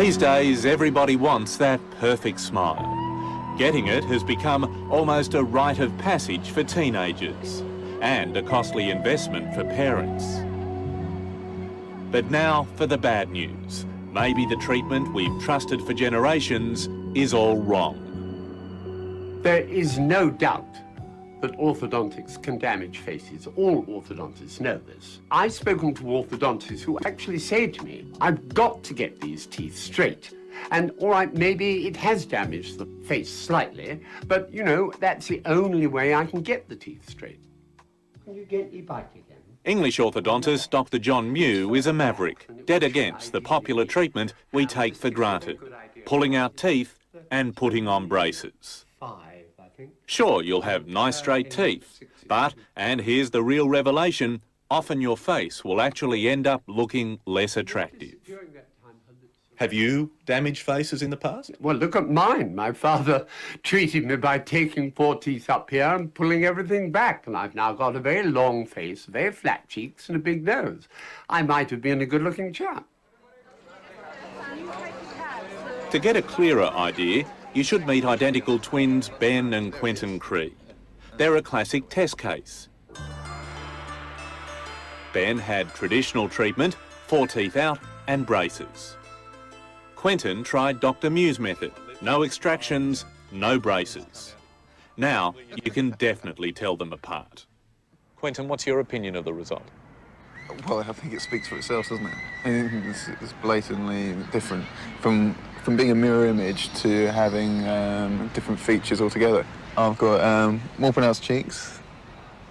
These days, everybody wants that perfect smile. Getting it has become almost a rite of passage for teenagers and a costly investment for parents. But now for the bad news. Maybe the treatment we've trusted for generations is all wrong. There is no doubt that orthodontics can damage faces. All orthodontists know this. I've spoken to orthodontists who actually say to me, I've got to get these teeth straight. And all right, maybe it has damaged the face slightly, but you know, that's the only way I can get the teeth straight. Can you gently bite again? English orthodontist Dr. John Mew is a maverick, dead against the popular treatment we take for granted, pulling out teeth and putting on braces. Sure, you'll have nice straight teeth, but, and here's the real revelation, often your face will actually end up looking less attractive. Have you damaged faces in the past? Well, look at mine. My father treated me by taking 4 teeth up here and pulling everything back, and I've now got a very long face, very flat cheeks and a big nose. I might have been a good-looking chap. To get a clearer idea, you should meet identical twins Ben and Quentin Creed. They're a classic test case. Ben had traditional treatment, 4 teeth out and braces. Quentin tried Dr. Mew's method, no extractions, no braces. Now, you can definitely tell them apart. Quentin, what's your opinion of the result? Well, I think it speaks for itself, doesn't it? I mean, it's blatantly different from being a mirror image to having different features altogether. I've got more pronounced cheeks,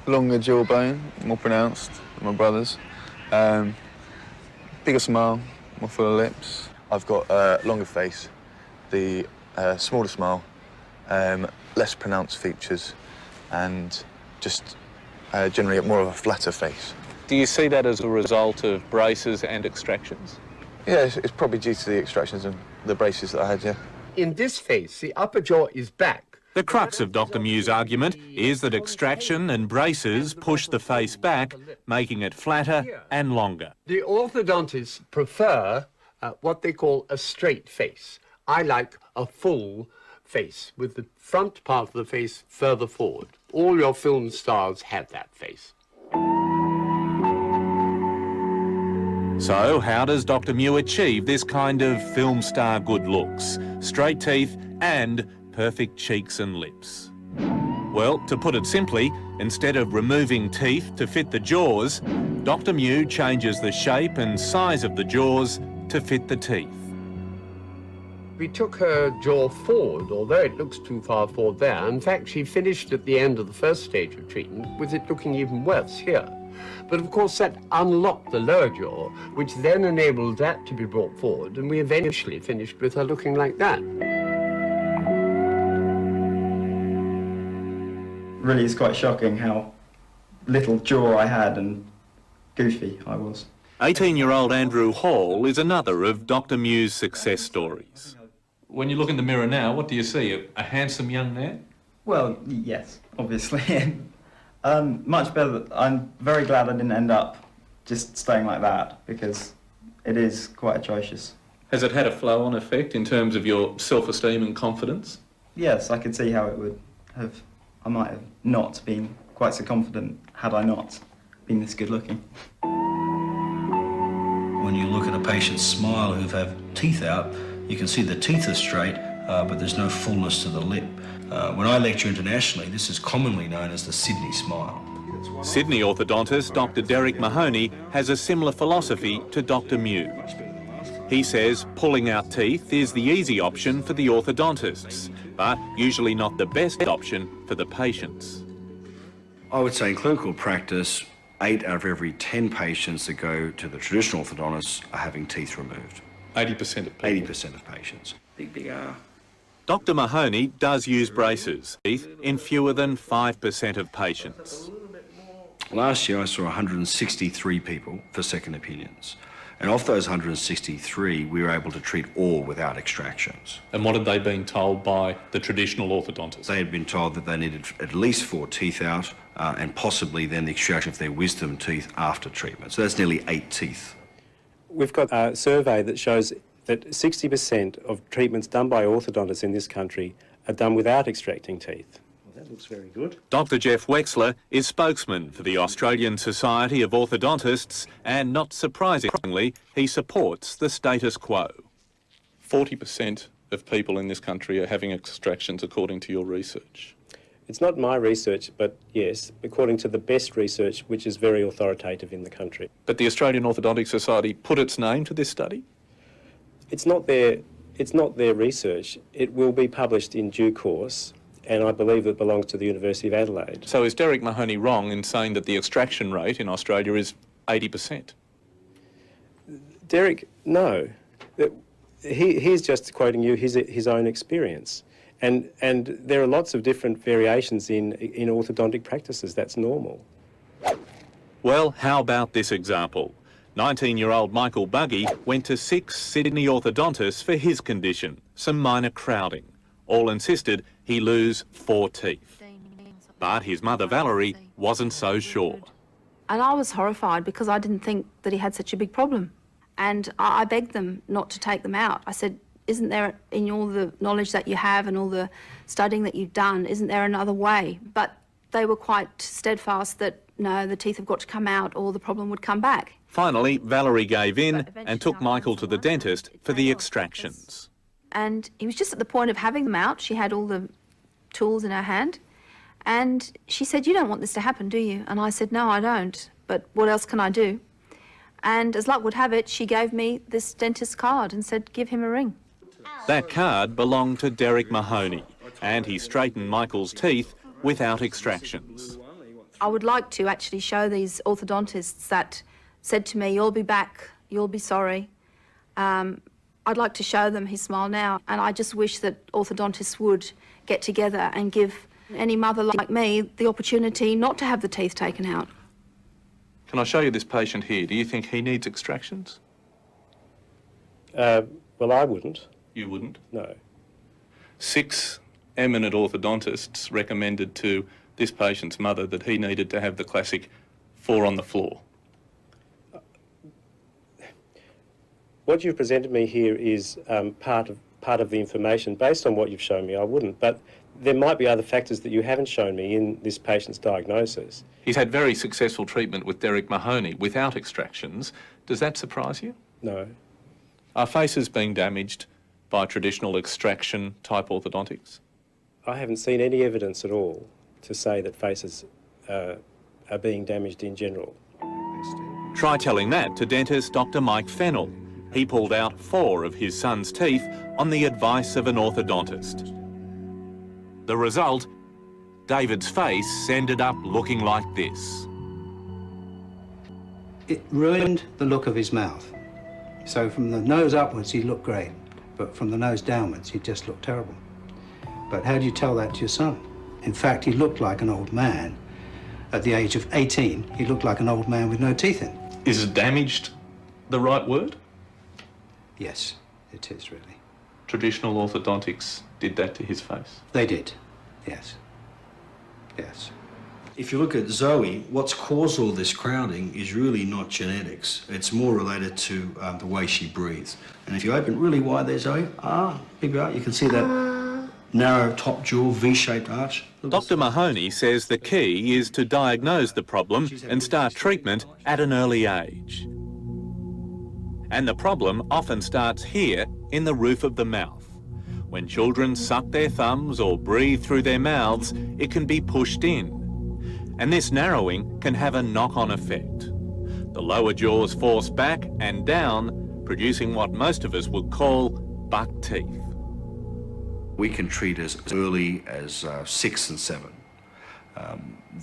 longer jawbone, more pronounced than my brother's, bigger smile, more full of lips. I've got a longer face, the smaller smile, less pronounced features, and just generally more of a flatter face. Do you see that as a result of braces and extractions? Yeah, it's probably due to the extractions and the braces that I had, yeah. In this face, the upper jaw is back. The crux of Dr. Mew's argument is that extraction and braces push the face back, making it flatter and longer. The orthodontists prefer what they call a straight face. I like a full face with the front part of the face further forward. All your film stars have that face. So how does Dr. Mew achieve this kind of film star good looks, straight teeth and perfect cheeks and lips? Well, to put it simply, instead of removing teeth to fit the jaws, Dr. Mew changes the shape and size of the jaws to fit the teeth. We took her jaw forward, although it looks too far forward there. In fact, she finished at the end of the first stage of treatment with it looking even worse here. But of course that unlocked the lower jaw, which then enabled that to be brought forward, and we eventually finished with her looking like that. Really, it's quite shocking how little jaw I had and goofy I was. 18-year-old Andrew Hall is another of Dr. Mew's success stories. When you look in the mirror now, what do you see? A handsome young man? Well, yes, obviously. Much better. I'm very glad I didn't end up just staying like that, because it is quite atrocious. Has it had a flow-on effect in terms of your self-esteem and confidence? Yes, I could see how it would have. I might have not been quite so confident had I not been this good looking. When you look at a patient's smile who've had teeth out, you can see the teeth are straight, but there's no fullness to the lip. When I lecture internationally, this is commonly known as the Sydney smile. Sydney orthodontist Dr. Derek Mahoney has a similar philosophy to Dr. Mew. He says pulling out teeth is the easy option for the orthodontists, but usually not the best option for the patients. I would say in clinical practice, 8 out of every 10 patients that go to the traditional orthodontist are having teeth removed. 80% of people? 80% of patients. Big R. Dr. Mahoney does use braces in fewer than 5% of patients. Last year I saw 163 people for second opinions. And of those 163, we were able to treat all without extractions. And what had they been told by the traditional orthodontist? They had been told that they needed at least 4 teeth out and possibly then the extraction of their wisdom teeth after treatment. So that's nearly 8 teeth. We've got a survey that shows that 60% of treatments done by orthodontists in this country are done without extracting teeth. Well, that looks very good. Dr Jeff Wexler is spokesman for the Australian Society of Orthodontists and, not surprisingly, he supports the status quo. 40% of people in this country are having extractions according to your research. It's not my research, but yes, according to the best research, which is very authoritative in the country. But the Australian Orthodontic Society put its name to this study? It's not their research. It will be published in due course, and I believe it belongs to the University of Adelaide. So is Derek Mahoney wrong in saying that the extraction rate in Australia is 80%? Derek, no. He's just quoting you his own experience. And there are lots of different variations in orthodontic practices. That's normal. Well, how about this example? 19-year-old Michael Buggy went to 6 Sydney orthodontists for his condition, some minor crowding. All insisted he lose 4 teeth. But his mother Valerie wasn't so sure. And I was horrified because I didn't think that he had such a big problem. And I begged them not to take them out. I said, isn't there, in all the knowledge that you have and all the studying that you've done, isn't there another way? But they were quite steadfast that, no, the teeth have got to come out or the problem would come back. Finally, Valerie gave in and took Michael to the dentist for the extractions. And he was just at the point of having them out. She had all the tools in her hand. And she said, you don't want this to happen, do you? And I said, no, I don't. But what else can I do? And as luck would have it, she gave me this dentist's card and said, give him a ring. That card belonged to Derek Mahoney, and he straightened Michael's teeth without extractions. I would like to actually show these orthodontists that said to me, you'll be back, you'll be sorry. I'd like to show them his smile now, and I just wish that orthodontists would get together and give any mother like me the opportunity not to have the teeth taken out. Can I show you this patient here? Do you think he needs extractions? Well, I wouldn't. You wouldn't? No. 6 eminent orthodontists recommended to this patient's mother that he needed to have the classic 4 on the floor. What you've presented me here is part of the information. Based on what you've shown me, I wouldn't. But there might be other factors that you haven't shown me in this patient's diagnosis. He's had very successful treatment with Derek Mahoney without extractions. Does that surprise you? No. Are faces being damaged by traditional extraction type orthodontics? I haven't seen any evidence at all to say that faces are being damaged in general. Try telling that to dentist Dr Mike Fennell. He pulled out 4 of his son's teeth on the advice of an orthodontist. The result, David's face ended up looking like this. It ruined the look of his mouth. So from the nose upwards, he looked great, but from the nose downwards, he just looked terrible. But how do you tell that to your son? In fact, he looked like an old man. At the age of 18, he looked like an old man with no teeth in. Is damaged the right word? Yes, it is really. Traditional orthodontics did that to his face. They did, yes. Yes. If you look at Zoe, what's caused all this crowding is really not genetics. It's more related to the way she breathes. And if you open really wide there, Zoe, big out, you can see that narrow top jaw, V-shaped arch. Dr Mahoney says the key is to diagnose the problem and start treatment at an early age. And the problem often starts here in the roof of the mouth. When children suck their thumbs or breathe through their mouths, it can be pushed in. And this narrowing can have a knock-on effect. The lower jaws force back and down, producing what most of us would call buck teeth. We can treat as early as 6 and 7.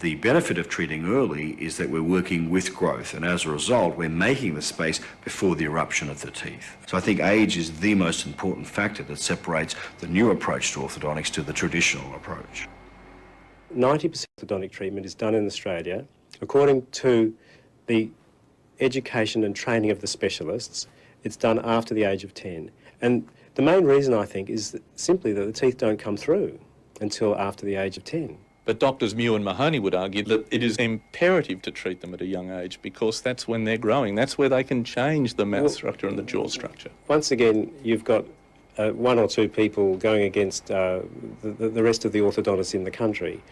The benefit of treating early is that we're working with growth, and as a result, we're making the space before the eruption of the teeth. So I think age is the most important factor that separates the new approach to orthodontics to the traditional approach. 90% of orthodontic treatment is done in Australia according to the education and training of the specialists. It's done after the age of 10. And the main reason, I think, is simply that the teeth don't come through until after the age of 10. But Doctors Mew and Mahoney would argue that it is imperative to treat them at a young age because that's when they're growing. That's where they can change the mouth structure and the jaw structure. Once again, you've got one or two people going against the rest of the orthodontists in the country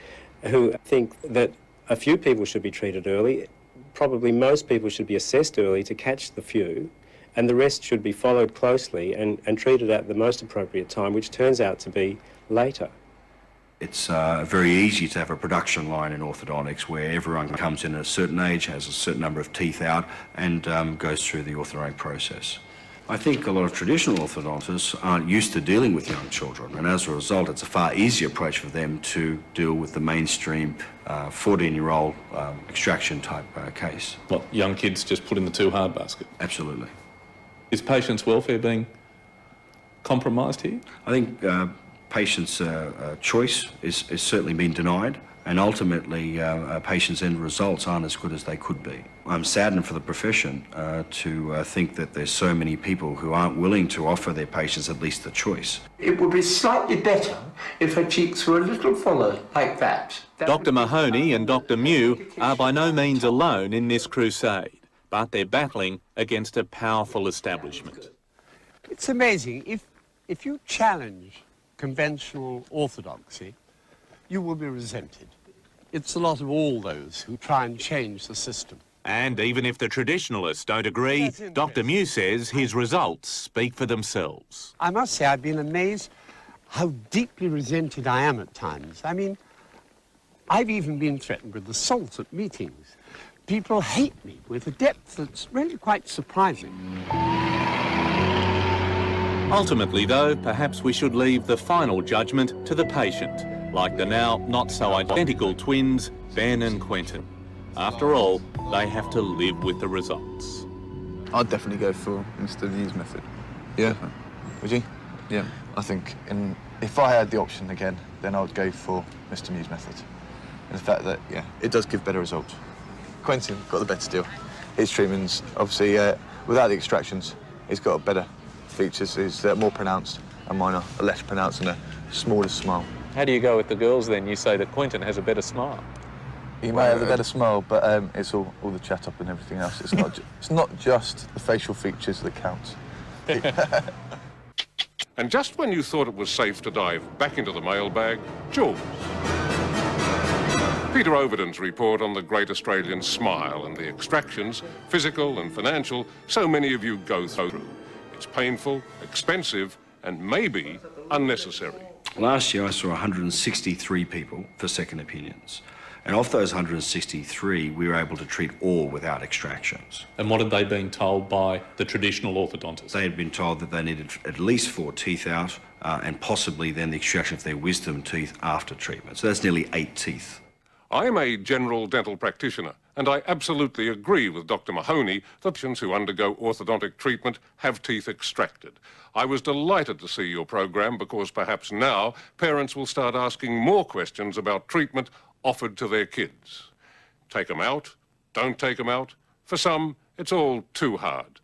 who think that a few people should be treated early. Probably most people should be assessed early to catch the few, and the rest should be followed closely and treated at the most appropriate time, which turns out to be later. It's very easy to have a production line in orthodontics where everyone comes in at a certain age, has a certain number of teeth out, and goes through the orthodontic process. I think a lot of traditional orthodontists aren't used to dealing with young children, and as a result, it's a far easier approach for them to deal with the mainstream 14-year-old extraction type case. What, young kids just put in the too hard basket? Absolutely. Is patients' welfare being compromised here? I think patients' choice is certainly been denied, and ultimately patients' end results aren't as good as they could be. I'm saddened for the profession to think that there's so many people who aren't willing to offer their patients at least the choice. It would be slightly better if her cheeks were a little fuller, like that. Dr Mahoney and Dr Mew are by no means alone in this crusade, but they're battling against a powerful establishment. It's amazing. If you challenge conventional orthodoxy, you will be resented. It's a lot of all those who try and change the system. And even if the traditionalists don't agree, Dr Mew says his results speak for themselves. I must say I've been amazed how deeply resented I am at times. I mean, I've even been threatened with assault at meetings. People hate me with a depth that's really quite surprising. Ultimately, though, perhaps we should leave the final judgment to the patient, like the now not-so-identical twins, Ben and Quentin. After all, they have to live with the results. I'd definitely go for Mr. Mew's method. Yeah. Would you? Yeah. I think if I had the option again, then I would go for Mr. Mew's method. And the fact that, yeah, it does give better results. Quentin got the better deal. His treatments, obviously, without the extractions, he's got better features. He's more pronounced, and mine are less pronounced and a smaller smile. How do you go with the girls then? You say that Quentin has a better smile. He may have a better smile, but it's all the chat up and everything else. It's not, it's not just the facial features that count. And just when you thought it was safe to dive back into the mailbag, jaws. Peter Overden's report on the Great Australian Smile and the extractions, physical and financial, so many of you go through. It's painful, expensive, and maybe unnecessary. Last year I saw 163 people for second opinions. And of those 163, we were able to treat all without extractions. And what had they been told by the traditional orthodontists? They had been told that they needed at least 4 teeth out and possibly then the extraction of their wisdom teeth after treatment. So that's nearly 8 teeth. I'm a general dental practitioner, and I absolutely agree with Dr. Mahoney that patients who undergo orthodontic treatment have teeth extracted. I was delighted to see your program because perhaps now parents will start asking more questions about treatment offered to their kids. Take them out, don't take them out. For some, it's all too hard.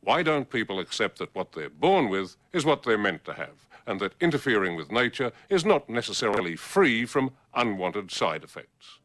Why don't people accept that what they're born with is what they're meant to have, and that interfering with nature is not necessarily free from unwanted side effects?